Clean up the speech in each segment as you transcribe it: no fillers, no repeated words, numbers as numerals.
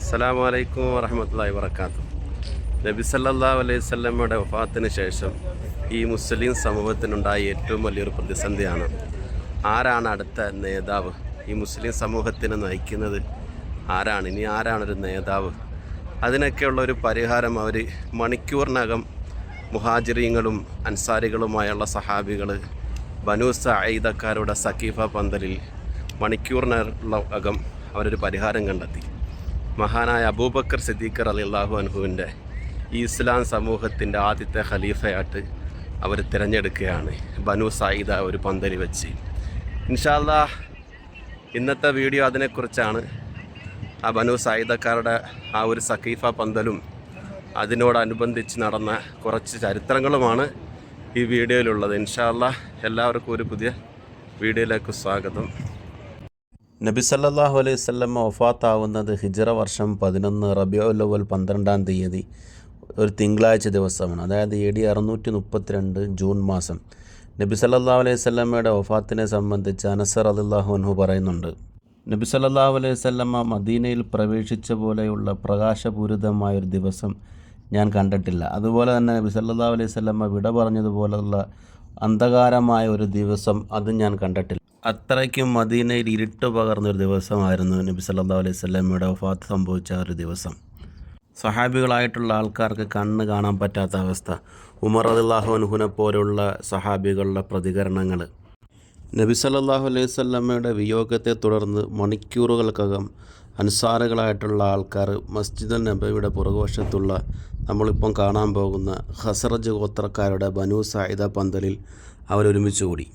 അസ്സലാമു അലൈക്കും വറഹ്മത്തുള്ളാഹി വബറകാതുഹു. നബി സല്ലല്ലാഹു അലൈഹി വസല്ലമയുടെ വഫാത്തിന് ശേഷം ഈ മുസ്ലിം സമൂഹത്തിനുണ്ടായ ഏറ്റവും വലിയൊരു പ്രതിസന്ധിയാണ്. ആരാണ് അടുത്ത നേതാവ്? ഈ മുസ്ലിം സമൂഹത്തിനെ നയിക്കുന്നത് ആരാണ്? ഇനി ആരാണൊരു നേതാവ്? അതിനൊക്കെയുള്ള ഒരു പരിഹാരം അവർ മണിക്കൂറിനകം മുഹാജിരീങ്ങളും അൻസാരികളുമായുള്ള സഹാബികൾ ബനൂ സഈദക്കാരുടെ സഖീഫ പന്തലിൽ മണിക്കൂറിനകം അവരൊരു പരിഹാരം കണ്ടെത്തി. മഹാനായ അബൂബക്കർ സിദ്ദീഖ് റളിയല്ലാഹു അൻഹുവിൻ്റെ ഈ ഇസ്ലാം സമൂഹത്തിൻ്റെ ആദ്യത്തെ ഖലീഫയായിട്ട് അവർ തിരഞ്ഞെടുക്കുകയാണ് ബനൂ സഈദ ഒരു പന്തലിൽ വെച്ച്. ഇൻഷാ അല്ലാഹ് ഇന്നത്തെ വീഡിയോ അതിനെക്കുറിച്ചാണ്. ആ ബനൂ സഈദക്കാരുടെ ആ ഒരു സഖീഫ പന്തലും അതിനോടനുബന്ധിച്ച് നടന്ന കുറച്ച് ചരിത്രങ്ങളുമാണ് ഈ വീഡിയോയിലുള്ളത്. ഇൻഷാ അല്ലാഹ് എല്ലാവർക്കും ഒരു പുതിയ വീഡിയോയിലേക്ക് സ്വാഗതം. നബി സല്ലല്ലാഹു അലൈഹി വസല്ലം വഫാത്താവുന്നത് ഹിജ്റ വർഷം 11 റബീഉൽ അവ്വൽ 12-ാം തീയതി ഒരു തിങ്കളാഴ്ച ദിവസമാണ്. അതായത് AD 632 ജൂൺ മാസം. നബി സല്ലല്ലാഹു അലൈഹി വസല്ലമയുടെ വഫാത്തിനെ സംബന്ധിച്ച് അനസ് റളിയല്ലാഹു അൻഹു പറയുന്നുണ്ട്, നബി സല്ലല്ലാഹു അലൈഹി വസല്ലമ മദീനയിൽ പ്രവേശിച്ച പോലെയുള്ള പ്രകാശപൂരിതമായൊരു ദിവസം ഞാൻ കണ്ടിട്ടില്ല. അതുപോലെ തന്നെ നബി സല്ലല്ലാഹു അലൈഹി വസല്ലമ വിട പറഞ്ഞതുപോലുള്ള അന്ധകാരമായ ഒരു ദിവസം അതും ഞാൻ കണ്ടിട്ടില്ല. അത്രയ്ക്കും മദീനയിൽ ഇരുട്ട് പകർന്നൊരു ദിവസമായിരുന്നു നബി സല്ലല്ലാഹു അലൈഹി വസല്ലമയുടെ വഫാത്ത് സംഭവിച്ച ഒരു ദിവസം. സഹാബികളായിട്ടുള്ള ആൾക്കാർക്ക് കണ്ണ് കാണാൻ പറ്റാത്ത അവസ്ഥ. ഉമർ റളിയല്ലാഹു അൻഹുവിനെ പോലുള്ള സഹാബികളുടെ പ്രതികരണങ്ങൾ. നബി സല്ലല്ലാഹു അലൈഹി വസല്ലമയുടെ വിയോഗത്തെ തുടർന്ന് മണിക്കൂറുകൾക്കകം അൻസാറുകളായിട്ടുള്ള ആൾക്കാർ മസ്ജിദുൽ നബവിയുടെ പുറകുവശത്തുള്ള നമ്മളിപ്പം കാണാൻ പോകുന്ന ഖസറജ് ഗോത്രക്കാരുടെ ബനൂ സഈദ പന്തലിൽ അവരൊരുമിച്ച് കൂടി.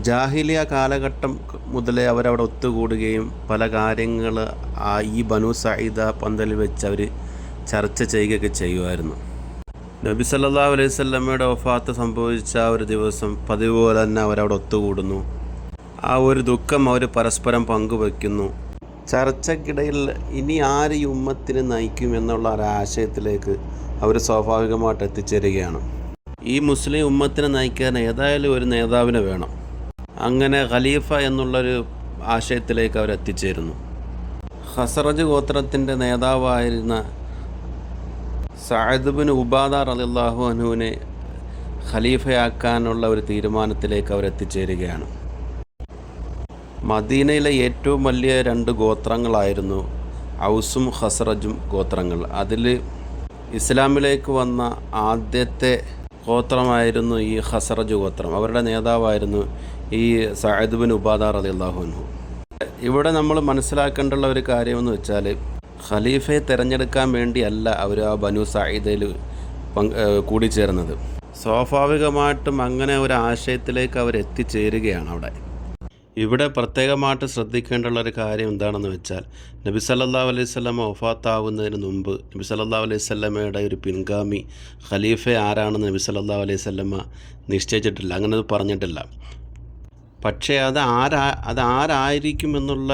ജാഹിലിയ കാലഘട്ടം മുതലേ അവരവിടെ ഒത്തുകൂടുകയും പല കാര്യങ്ങൾ ഈ ബനൂ സഈദ പന്തലിൽ വെച്ച് അവർ ചർച്ച ചെയ്യുകയൊക്കെ ചെയ്യുമായിരുന്നു. നബി സല്ലല്ലാഹു അലൈഹി വസല്ലമയുടെ വഫാത്ത് സംഭവിച്ച ആ ഒരു ദിവസം പതിവ് പോലെ തന്നെ അവരവിടെ ഒത്തുകൂടുന്നു. ആ ഒരു ദുഃഖം അവർ പരസ്പരം പങ്കുവയ്ക്കുന്നു. ചർച്ചയ്ക്കിടയിൽ ഇനി ആര് ഈ ഉമ്മത്തിനെ നയിക്കും എന്നുള്ള ഒരാശയത്തിലേക്ക് അവർ സ്വാഭാവികമായിട്ട് എത്തിച്ചേരുകയാണ്. ഈ മുസ്ലിം ഉമ്മത്തിനെ നയിക്കാൻ ഏതായാലും ഒരു നേതാവിനെ വേണം. അങ്ങനെ ഖലീഫ എന്നുള്ളൊരു ആശയത്തിലേക്ക് അവർ എത്തിച്ചേരുന്നു. ഖസറജ് ഗോത്രത്തിൻ്റെ നേതാവായിരുന്ന സഅദ് ബിൻ ഉബാദ റളിയല്ലാഹു അൻഹുവിനെ ഖലീഫയാക്കാനുള്ള ഒരു തീരുമാനത്തിലേക്ക് അവർ എത്തിച്ചേരുകയാണ്. മദീനയിലെ ഏറ്റവും വലിയ 2 ഗോത്രങ്ങളായിരുന്നു ഔസും ഖസറജും ഗോത്രങ്ങൾ. അതിൽ ഇസ്ലാമിലേക്ക് വന്ന ആദ്യത്തെ ഗോത്രമായിരുന്നു ഈ ഖസറജ് ഗോത്രം. അവരുടെ നേതാവായിരുന്നു ഈ സഅദ് ബിൻ ഉബാദ റളിയല്ലാഹു അൻഹു. ഇവിടെ നമ്മൾ മനസ്സിലാക്കേണ്ടുള്ള ഒരു കാര്യമെന്ന് വെച്ചാൽ ഖലീഫയെ തിരഞ്ഞെടുക്കാൻ വേണ്ടിയല്ല അവർ ആ ബനൂ സഈദയിൽ കൂടിച്ചേർന്നത്. സ്വാഭാവികമായിട്ടും അങ്ങനെ ഒരു ആശയത്തിലേക്ക് അവർ എത്തിച്ചേരുകയാണ് അവിടെ. ഇവിടെ പ്രത്യേകമായിട്ട് ശ്രദ്ധിക്കേണ്ടുള്ള ഒരു കാര്യം എന്താണെന്ന് വെച്ചാൽ നബി സല്ലല്ലാഹു അലൈഹി വസല്ലമ വഫാത്താവുന്നതിന് മുമ്പ് നബി സല്ലല്ലാഹു അലൈഹി വസല്ലമയുടെ ഒരു പിൻഗാമി ഖലീഫ ആരാണെന്ന് നബി സല്ലല്ലാഹു അലൈഹി വസല്ലമ നിശ്ചയിച്ചിട്ടില്ല, അങ്ങനെ പറഞ്ഞിട്ടില്ല. പക്ഷേ അതാരായിരിക്കും എന്നുള്ള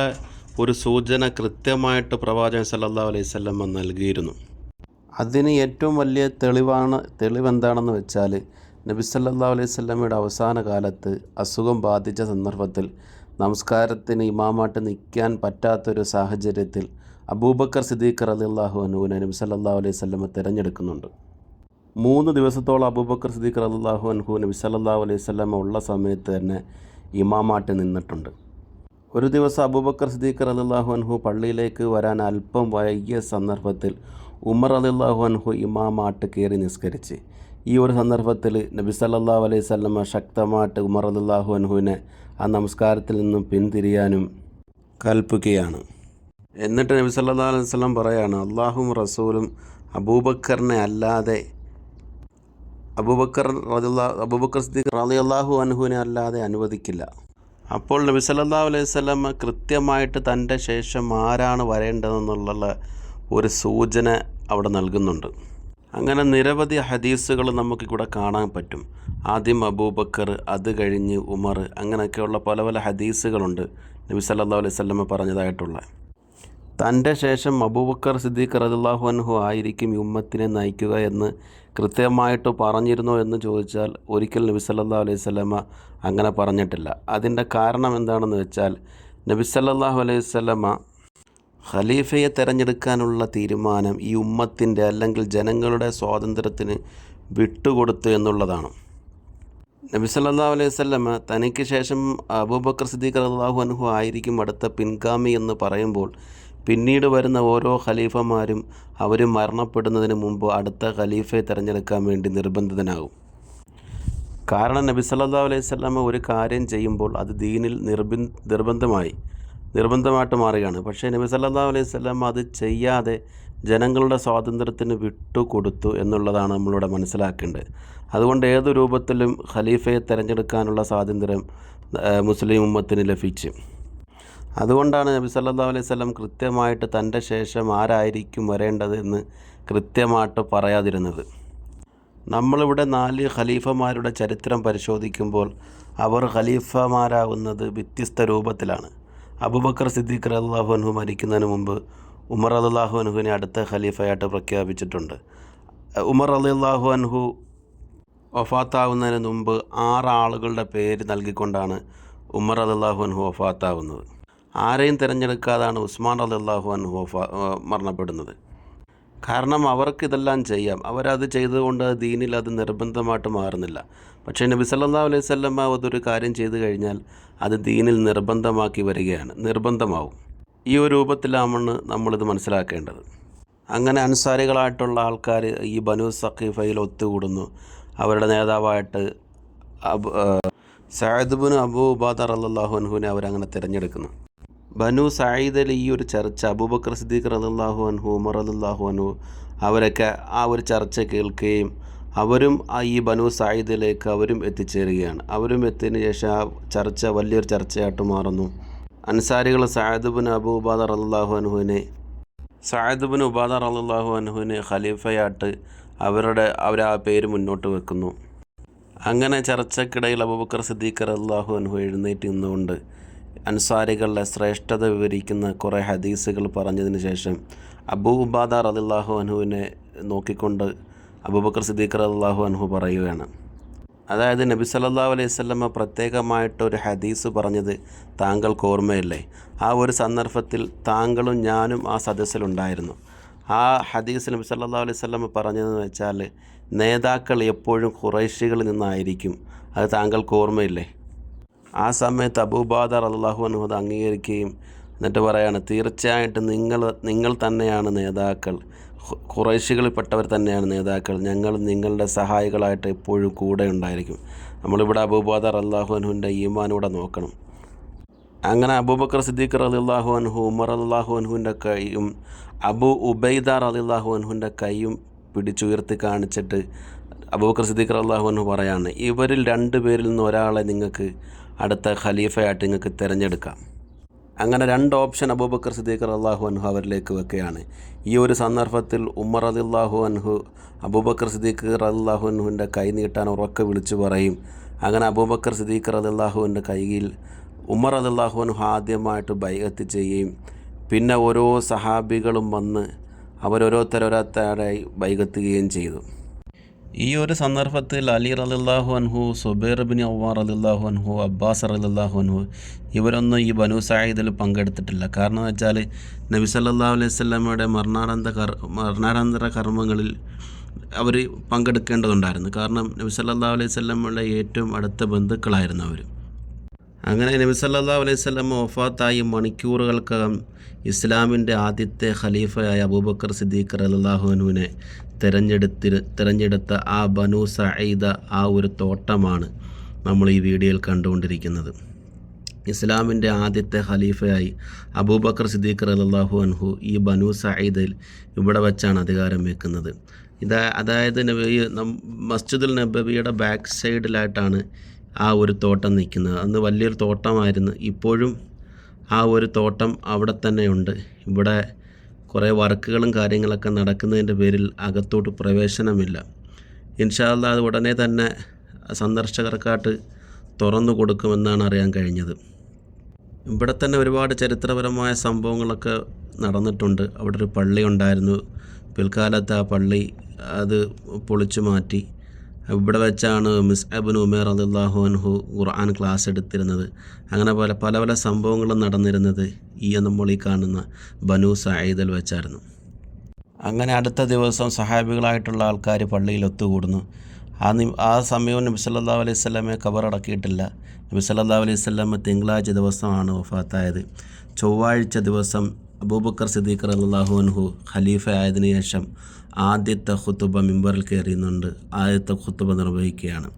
ഒരു സൂചന കൃത്യമായിട്ട് പ്രവാചകൻ സല്ലല്ലാഹു അലൈഹി വസല്ലമ നൽകിയിരുന്നു. അതിന് ഏറ്റവും വലിയ തെളിവെന്താണെന്ന് വെച്ചാൽ നബി സല്ലല്ലാഹു അലൈഹി വസല്ലമയുടെ അവസാന കാലത്ത് അസുഖം ബാധിച്ച സന്ദർഭത്തിൽ നമസ്കാരത്തിന് ഇമാമായിട്ട് നിൽക്കാൻ പറ്റാത്തൊരു സാഹചര്യത്തിൽ അബൂബക്കർ സിദ്ദീഖ് റളിയല്ലാഹു അൻഹുവിനെ നബി സല്ലല്ലാഹു അലൈഹി വസല്ലമ തിരഞ്ഞെടുക്കുന്നുണ്ട്. 3 ദിവസത്തോളം അബൂബക്കർ സിദ്ദീഖ് റളിയല്ലാഹു അൻഹു നബി സല്ലല്ലാഹു അലൈഹി വസല്ലമ ഉള്ള സമയത്ത് തന്നെ ഇമാമായിട്ട് നിന്നിട്ടുണ്ട്. ഒരു ദിവസം അബൂബക്കർ സിദ്ദീഖ് റളിയല്ലാഹു അൻഹു പള്ളിയിലേക്ക് വരാൻ അല്പം വൈകിയ സന്ദർഭത്തിൽ ഉമർ റളിയല്ലാഹു അൻഹു ഇമാമായിട്ട് കയറി നിസ്കരിച്ച്. ഈ ഒരു സന്ദർഭത്തിൽ നബി സല്ലല്ലാഹു അലൈഹി വസല്ലമ ശക്തമായിട്ട് ഉമർ റളിയല്ലാഹു അൻഹുവിനെ ആ നമസ്കാരത്തിൽ നിന്നും പിന്തിരിയാനും കൽപ്പിക്കുകയാണ്. എന്നിട്ട് നബി സല്ലല്ലാഹു അലൈഹി വസല്ലം പറയാണ്, അല്ലാഹും റസൂലും അബൂബക്കറിനെ അല്ലാതെ അബൂബക്കർ സിദ്ദീഖ് റളിയല്ലാഹു അൻഹുവിനെ അല്ലാതെ അനുവദിക്കില്ല. അപ്പോൾ നബി സല്ലല്ലാഹു അലൈഹി വസല്ലമ കൃത്യമായിട്ട് തൻ്റെ ശേഷം ആരാണ് വരേണ്ടതെന്നുള്ള ഒരു സൂചന അവിടെ നൽകുന്നുണ്ട്. അങ്ങനെ നിരവധി ഹദീസുകൾ നമുക്കിവിടെ കാണാൻ പറ്റും. ആദ്യം അബൂബക്കർ, അത് കഴിഞ്ഞ് ഉമർ, അങ്ങനെയൊക്കെയുള്ള പല പല ഹദീസുകളുണ്ട് നബി സല്ലല്ലാഹു അലൈഹി വസല്ലമ പറഞ്ഞതായിട്ടുള്ള. തൻ്റെ ശേഷം അബൂബക്കർ സിദ്ദീഖ് റളിയല്ലാഹു അൻഹു ആയിരിക്കും ഈ ഉമ്മത്തിനെ നയിക്കുക എന്ന് കൃത്യമായിട്ട് പറഞ്ഞിരുന്നോ എന്ന് ചോദിച്ചാൽ ഒരിക്കൽ നബി സല്ലല്ലാഹു അലൈഹി വസല്ലമ അങ്ങനെ പറഞ്ഞിട്ടില്ല. അതിൻ്റെ കാരണം എന്താണെന്ന് വെച്ചാൽ നബി സല്ലല്ലാഹു അലൈഹി വസല്ലമ ഖലീഫയെ തിരഞ്ഞെടുക്കാനുള്ള തീരുമാനം ഈ ഉമ്മത്തിൻ്റെ അല്ലെങ്കിൽ ജനങ്ങളുടെ സ്വാതന്ത്ര്യത്തിന് വിട്ടുകൊടുത്തു എന്നുള്ളതാണ്. നബി സല്ലല്ലാഹു അലൈഹി വസല്ലമ തനിക്ക് ശേഷം അബൂബക്കർ സിദ്ദീഖ് റളിയല്ലാഹു അൻഹു ആയിരിക്കും അടുത്ത പിൻഗാമി എന്ന് പറയുമ്പോൾ പിന്നീട് വരുന്ന ഓരോ ഖലീഫമാരും അവർ മരണപ്പെടുന്നതിന് മുമ്പ് അടുത്ത ഖലീഫയെ തിരഞ്ഞെടുക്കാൻ വേണ്ടി നിർബന്ധിതനാകും. കാരണം നബി സല്ലല്ലാഹു അലൈഹി വസല്ലമ ഒരു കാര്യം ചെയ്യുമ്പോൾ അത് ദീനിൽ നിർബന്ധമായിട്ട് മാറുകയാണ്. പക്ഷേ നബി സല്ലല്ലാഹു അലൈഹി വസല്ലമ അത് ചെയ്യാതെ ജനങ്ങളുടെ സ്വാതന്ത്ര്യത്തിന് വിട്ടുകൊടുത്തു എന്നുള്ളതാണ് നമ്മളിവിടെ മനസ്സിലാക്കേണ്ടത്. അതുകൊണ്ട് ഏതു രൂപത്തിലും ഖലീഫയെ തിരഞ്ഞെടുക്കാനുള്ള സ്വാതന്ത്ര്യം മുസ്ലിം ഉമ്മത്തിന് ലഭിച്ചു. അതുകൊണ്ടാണ് നബി സല്ലല്ലാഹു അലൈഹി വസല്ലം കൃത്യമായിട്ട് തൻ്റെ ശേഷം ആരായിരിക്കും വരേണ്ടത് എന്ന് കൃത്യമായിട്ട് പറയാതിരുന്നത്. നമ്മളിവിടെ 4 ഖലീഫമാരുടെ ചരിത്രം പരിശോധിക്കുമ്പോൾ അവർ ഖലീഫമാരാകുന്നത് വ്യത്യസ്ത രൂപത്തിലാണ്. അബൂബക്കർ സിദ്ദീഖ് റളിയല്ലാഹു അൻഹു മരിക്കുന്നതിന് മുമ്പ് ഉമർ റളിയല്ലാഹു അൻഹുവിനെ അടുത്ത ഖലീഫയായിട്ട് പ്രഖ്യാപിച്ചിട്ടുണ്ട്. ഉമർ റളിയല്ലാഹു അൻഹു വഫാത്താവുന്നതിന് മുമ്പ് 6 ആളുകളുടെ പേര് നൽകിക്കൊണ്ടാണ് ഉമർ റളിയല്ലാഹു അൻഹു വഫാത്താവുന്നത്. ആരെയും തിരഞ്ഞെടുക്കാതാണ് ഉസ്മാൻ റളിയല്ലാഹു അൻഹു മരണപ്പെടുന്നത്. കാരണം അവർക്കിതെല്ലാം ചെയ്യാം, അവരത് ചെയ്തുകൊണ്ട് ദീനിൽ അത് നിർബന്ധമായിട്ട് മാറുന്നില്ല. പക്ഷേ നബി സല്ലല്ലാഹു അലൈഹി വസല്ലമ അതൊരു കാര്യം ചെയ്തു കഴിഞ്ഞാൽ അത് ദീനിൽ നിർബന്ധമാക്കി വരികയാണ്, നിർബന്ധമാവും. ഈ ഒരു രൂപത്തിലാണ് നമ്മളിത് മനസ്സിലാക്കേണ്ടത്. അങ്ങനെ അൻസാരികളായിട്ടുള്ള ആൾക്കാർ ഈ ബനു സഖീഫയിൽ ഒത്തുകൂടുന്നു. അവരുടെ നേതാവായിട്ട് സഅദ് ബിൻ അബൂ ഉബാദ റളിയല്ലാഹു അൻഹുവിനെ അവരങ്ങനെ തിരഞ്ഞെടുക്കുന്നു. ബനു സഈദിൽ ഈ ഒരു ചർച്ച അബൂബക്കർ സിദ്ദീഖ് റളിയല്ലാഹു അൻഹു, ഉമർ റളിയല്ലാഹു അൻഹു അവരൊക്കെ ആ ഒരു ചർച്ച കേൾക്കുകയും അവരും ഈ ബനു സഈദിലേക്ക് അവരും എത്തിച്ചേരുകയാണ്. അവരും എത്തിയതിന് ശേഷം ആ ചർച്ച വലിയൊരു ചർച്ചയായിട്ട് മാറുന്നു. അൻസാരികൾ സഅദ് ബിൻ ഉബാദ റളിയല്ലാഹു അൻഹുവിനെ ഖലീഫയായിട്ട് അവർ ആ പേര് മുന്നോട്ട് വെക്കുന്നു. അങ്ങനെ ചർച്ചയ്ക്കിടയിൽ അബൂബക്കർ സിദ്ദീഖ് റളിയല്ലാഹു അൻഹു എഴുന്നേറ്റ് നിന്നുകൊണ്ട് അൻസാരികളുടെ ശ്രേഷ്ഠത വിവരിക്കുന്ന കുറേ ഹദീസുകൾ പറഞ്ഞതിന് ശേഷം അബൂ ഉബാദ റളിയല്ലാഹു അൻഹുവിനെ നോക്കിക്കൊണ്ട് അബൂബക്കർ സിദ്ദീഖ് റളിയല്ലാഹു അൻഹു പറയുകയാണ്, അതായത് നബി സല്ലല്ലാഹു അലൈഹി വസല്ലമ പ്രത്യേകമായിട്ടൊരു ഹദീസ് പറഞ്ഞത് താങ്കൾക്ക് ഓർമ്മയില്ലേ? ആ ഒരു സന്ദർഭത്തിൽ താങ്കളും ഞാനും ആ സദസ്സിലുണ്ടായിരുന്നു. ആ ഹദീസ് നബി സല്ലല്ലാഹു അലൈഹി വസല്ലമ പറഞ്ഞതെന്ന് വെച്ചാൽ നേതാക്കൾ എപ്പോഴും ഖുറൈശികളിൽ നിന്നായിരിക്കും. അത് താങ്കൾക്ക് ഓർമ്മയില്ലേ? ആ സമയത്ത് അബൂ ഉബാദ റളിയല്ലാഹു അൻഹു അത് അംഗീകരിക്കുകയും എന്നിട്ട് പറയാണ്, തീർച്ചയായിട്ടും നിങ്ങൾ തന്നെയാണ് നേതാക്കൾ, ഖുറൈശികളിൽപ്പെട്ടവർ തന്നെയാണ് നേതാക്കൾ, ഞങ്ങൾ നിങ്ങളുടെ സഹായികളായിട്ട് എപ്പോഴും കൂടെ ഉണ്ടായിരിക്കും. നമ്മളിവിടെ അബൂ ഉബാദ റളിയല്ലാഹു അൻഹുവിൻ്റെ ഈമാനൂടെ നോക്കണം. അങ്ങനെ അബൂബക്കർ സിദ്ദീഖ് റളിയല്ലാഹു അൻഹു, ഉമർ റളിയല്ലാഹു അൻഹുവിൻ്റെ കൈയും അബൂ ഉബൈദ റളിയല്ലാഹു അൻഹുവിൻ്റെ കൈയും പിടിച്ചുയർത്തി കാണിച്ചിട്ട് അബൂബക്കർ സിദ്ദീഖ് റളിയല്ലാഹു അൻഹു പറയാണ്, ഇവരിൽ 2 പേരിൽ നിന്ന് ഒരാളെ നിങ്ങൾക്ക് അടുത്ത ഖലീഫയായിട്ട് നിങ്ങൾക്ക് തിരഞ്ഞെടുക്കാം. അങ്ങനെ 2 ഓപ്ഷൻ അബൂബക്കർ സിദ്ദീഖ് റളിയല്ലാഹു അൻഹു അവരിലേക്ക് വെക്കുകയാണ്. ഈ ഒരു സന്ദർഭത്തിൽ ഉമർ റളിയല്ലാഹു അൻഹു അബൂബക്കർ സിദ്ദീഖ് റളിയല്ലാഹു അൻഹുവിൻ്റെ കൈ നീട്ടാൻ ഉറക്കെ വിളിച്ചു പറയും. അങ്ങനെ അബൂബക്കർ സിദ്ദീഖ് റളിയല്ലാഹുവിൻ്റെ കൈയിൽ ഉമർ റളിയല്ലാഹു അൻഹു ആദ്യമായിട്ട് ബൈഅത്ത് ചെയ്യുകയും പിന്നെ ഓരോ സഹാബികളും വന്ന് അവരോരോരുത്തരായി ബൈഅത്തുകയും ചെയ്തു. ഈ ഒരു സന്ദർഭത്തിൽ അലി റളിയല്ലാഹു അൻഹു, സുബൈർ ബിൻ അവ്വാം റളിയല്ലാഹു അൻഹു, അബ്ബാസ് റളിയല്ലാഹു അൻഹു ഇവരൊന്നും ഈ ബനു സഈദിൽ പങ്കെടുത്തിട്ടില്ല. കാരണം എന്ന് വെച്ചാൽ നബി സല്ലല്ലാഹു അലൈഹി വസല്ലമയുടെ മരണാനന്തര കർമ്മങ്ങളിൽ അവർ പങ്കെടുക്കേണ്ടതുണ്ടായിരുന്നു. കാരണം നബി സല്ലല്ലാഹു അലൈഹി വസല്ലമയുടെ ഏറ്റവും അടുത്ത ബന്ധുക്കളായിരുന്നു അവർ. അങ്ങനെ നബി സല്ലല്ലാഹു അലൈഹി വസല്ലമ വഫാത്തായി മണിക്കൂറുകൾക്കകം ഇസ്ലാമിൻ്റെ ആദ്യത്തെ ഖലീഫയായ അബൂബക്കർ സിദ്ദീഖ് റളിയല്ലാഹു അൻഹുവിനെ തിരഞ്ഞെടുത്ത ആ ബനു സഈദ ആ ഒരു തോട്ടമാണ് നമ്മൾ ഈ വീഡിയോയിൽ കണ്ടുകൊണ്ടിരിക്കുന്നത്. ഇസ്ലാമിൻ്റെ ആദ്യത്തെ ഖലീഫയായി അബൂബക്കർ സിദ്ദീഖ് റളിയല്ലാഹു അൻഹു ഈ ബനു സഈദിൽ ഇവിടെ വെച്ചാണ് അധികാരം വെക്കുന്നത്. അതായത് മസ്ജിദുൽ നബവിയുടെ ബാക്ക് സൈഡിലായിട്ടാണ് ആ ഒരു തോട്ടം നിൽക്കുന്നത്. അന്ന് വലിയൊരു തോട്ടമായിരുന്നു. ഇപ്പോഴും ആ ഒരു തോട്ടം അവിടെ തന്നെയുണ്ട്. ഇവിടെ കുറേ വർക്കുകളും കാര്യങ്ങളൊക്കെ നടക്കുന്നതിൻ്റെ പേരിൽ അകത്തോട്ട് പ്രവേശനമില്ല. ഇൻഷാ അല്ലാഹ് അത് ഉടനെ തന്നെ സന്ദർശകർക്കായിട്ട് തുറന്നു കൊടുക്കുമെന്നാണ് അറിയാൻ കഴിഞ്ഞത്. ഇവിടെ തന്നെ ഒരുപാട് ചരിത്രപരമായ സംഭവങ്ങളൊക്കെ നടന്നിട്ടുണ്ട്. അവിടെ ഒരു പള്ളി ഉണ്ടായിരുന്നു. പിൽക്കാലത്ത് ആ പള്ളി അത് പൊളിച്ചു മാറ്റി. ഇവിടെ വെച്ചാണ് മുസ്അബ് ഇബ്നു ഉമൈർ റളിയല്ലാഹു അൻഹു ഖുർആൻ ക്ലാസ് എടുത്തിരുന്നത്. അങ്ങനെ പല പല സംഭവങ്ങളും നടന്നിരുന്നത് നമ്മൾ ഈ കാണുന്ന ബനു സഈദിൽ വെച്ചായിരുന്നു. അങ്ങനെ അടുത്ത ദിവസം സഹാബികളായിട്ടുള്ള ആൾക്കാർ പള്ളിയിൽ ഒത്തുകൂടുന്നു. ആ സമയവും നബി സല്ലല്ലാഹു അലൈഹി വസല്ലമയെ ഖബറടക്കിയിട്ടില്ല. നബി സല്ലല്ലാഹു അലൈഹി വസല്ലമ തിങ്കളാഴ്ച ദിവസമാണ് വഫാത്തായത്. ചൊവ്വാഴ്ച ദിവസം അബൂബക്കർ സിദ്ദീഖ് റളിയല്ലാഹു അൻഹു ഖലീഫ ആയതിനു ശേഷം ആദ്യത്തെ ഖുതുബ മിമ്പറിൽ കയറിയുന്നുണ്ട്. ആദ്യത്തെ ഖുതുബ നിർവഹിക്കുകയാണ്.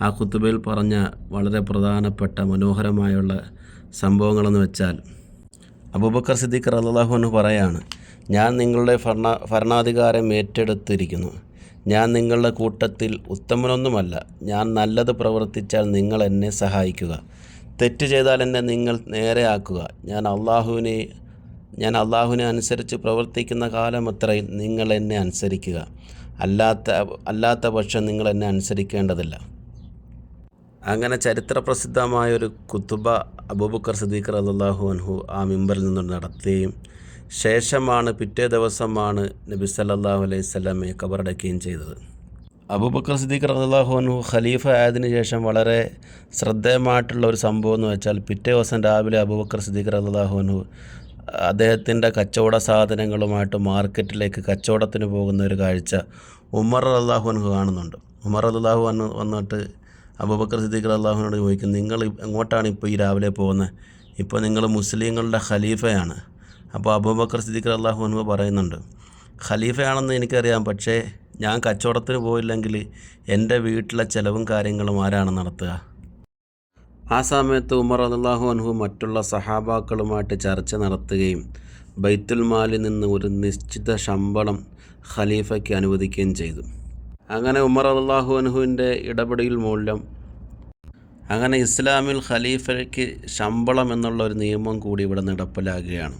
ആ ഖുതുബയിൽ പറഞ്ഞ വളരെ പ്രധാനപ്പെട്ട മനോഹരമായുള്ള സംഭവങ്ങളെന്ന് വെച്ചാൽ അബൂബക്കർ സിദ്ദീഖ് റളിയല്ലാഹു അൻഹു പറയാണ്, ഞാൻ നിങ്ങളുടെ ഭരണാധികാരം ഏറ്റെടുത്തിരിക്കുന്നു. ഞാൻ നിങ്ങളുടെ കൂട്ടത്തിൽ ഉത്തമനൊന്നുമല്ല. ഞാൻ നല്ലത് പ്രവർത്തിച്ചാൽ നിങ്ങൾ എന്നെ സഹായിക്കുക, തെറ്റ് ചെയ്താൽ എന്നെ നിങ്ങൾ നേരെയാക്കുക. ഞാൻ അള്ളാഹുവിനെ അനുസരിച്ച് പ്രവർത്തിക്കുന്ന കാലം അത്രയും നിങ്ങൾ എന്നെ അനുസരിക്കുക. അല്ലാത്ത പക്ഷം നിങ്ങൾ എന്നെ അനുസരിക്കേണ്ടതില്ല. അങ്ങനെ ചരിത്രപ്രസിദ്ധമായൊരു ഖുതുബ അബൂബക്കർ സിദ്ദീഖ് റളിയല്ലാഹു അൻഹു ആ മിമ്പറിൽ നിന്ന് നടത്തുകയും ശേഷമാണ് പിറ്റേ ദിവസമാണ് നബി സല്ലല്ലാഹു അലൈഹി വസല്ലമയെ ഖബറടക്കുകയും ചെയ്തത്. അബൂബക്കർ സിദ്ദീഖ് റളിയല്ലാഹു അൻഹു ഖലീഫ ആയതിനു ശേഷം വളരെ ശ്രദ്ധേയമായിട്ടുള്ള ഒരു സംഭവം എന്ന് വെച്ചാൽ പിറ്റേ ദിവസം രാവിലെ അബൂബക്കർ സിദ്ദീഖ് റളിയല്ലാഹു അൻഹു അദ്ദേഹത്തിൻ്റെ കച്ചവട സാധനങ്ങളുമായിട്ട് മാർക്കറ്റിലേക്ക് കച്ചവടത്തിന് പോകുന്ന ഒരു കാഴ്ച ഉമർ റളിയല്ലാഹു അൻഹു കാണുന്നുണ്ട്. ഉമർ റളിയല്ലാഹു അൻഹു വന്നിട്ട് അബൂബക്കർ സിദ്ദീഖ് റളിയല്ലാഹു അൻഹുവിനോട് ചോദിക്കും, നിങ്ങൾ എങ്ങോട്ടാണ് ഇപ്പോൾ ഈ രാവിലെ പോകുന്നത്? ഇപ്പോൾ നിങ്ങൾ മുസ്ലിങ്ങളുടെ ഖലീഫയാണ്. അപ്പോൾ അബൂബക്കർ സിദ്ദീഖ് റളിയല്ലാഹു അൻഹു പറയുന്നുണ്ട്, ഖലീഫയാണെന്ന് എനിക്കറിയാം, പക്ഷേ ഞാൻ കച്ചവടത്തിന് പോയില്ലെങ്കിൽ എൻ്റെ വീട്ടിലെ ചിലവും കാര്യങ്ങളും ആരാണ് നടത്തുക? ആ സമയത്ത് ഉമർ റളിയല്ലാഹു അൻഹു മറ്റുള്ള സഹാബാക്കളുമായിട്ട് ചർച്ച നടത്തുകയും ബൈത്തുൽ മാലിൽ നിന്ന് ഒരു നിശ്ചിത ശമ്പളം ഖലീഫയ്ക്ക് അനുവദിക്കുകയും ചെയ്തു. അങ്ങനെ ഉമർ റളിയല്ലാഹു അൻഹുവിൻ്റെ ഇടപെടൽ മൂലം അങ്ങനെ ഇസ്ലാമിൽ ഖലീഫയ്ക്ക് ശമ്പളം എന്നുള്ള ഒരു നിയമം കൂടി ഇവിടെ നടപ്പിലാകുകയാണ്.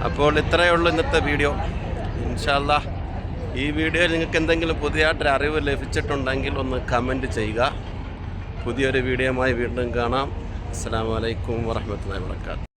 അപ്പോൾ ഇത്രയേ ഉള്ളൂ ഇന്നത്തെ വീഡിയോ. ഇൻഷാ അല്ലാഹ് ഈ വീഡിയോയിൽ നിങ്ങൾക്ക് എന്തെങ്കിലും പുതിയതായിട്ടൊരു അറിവ് ലഭിച്ചിട്ടുണ്ടെങ്കിൽ ഒന്ന് കമൻറ്റ് ചെയ്യുക. പുതിയൊരു വീഡിയോയുമായി വീണ്ടും കാണാം. അസ്സലാമു അലൈക്കും വറഹ്മത്തുള്ളാഹി വബറകാതുഹു.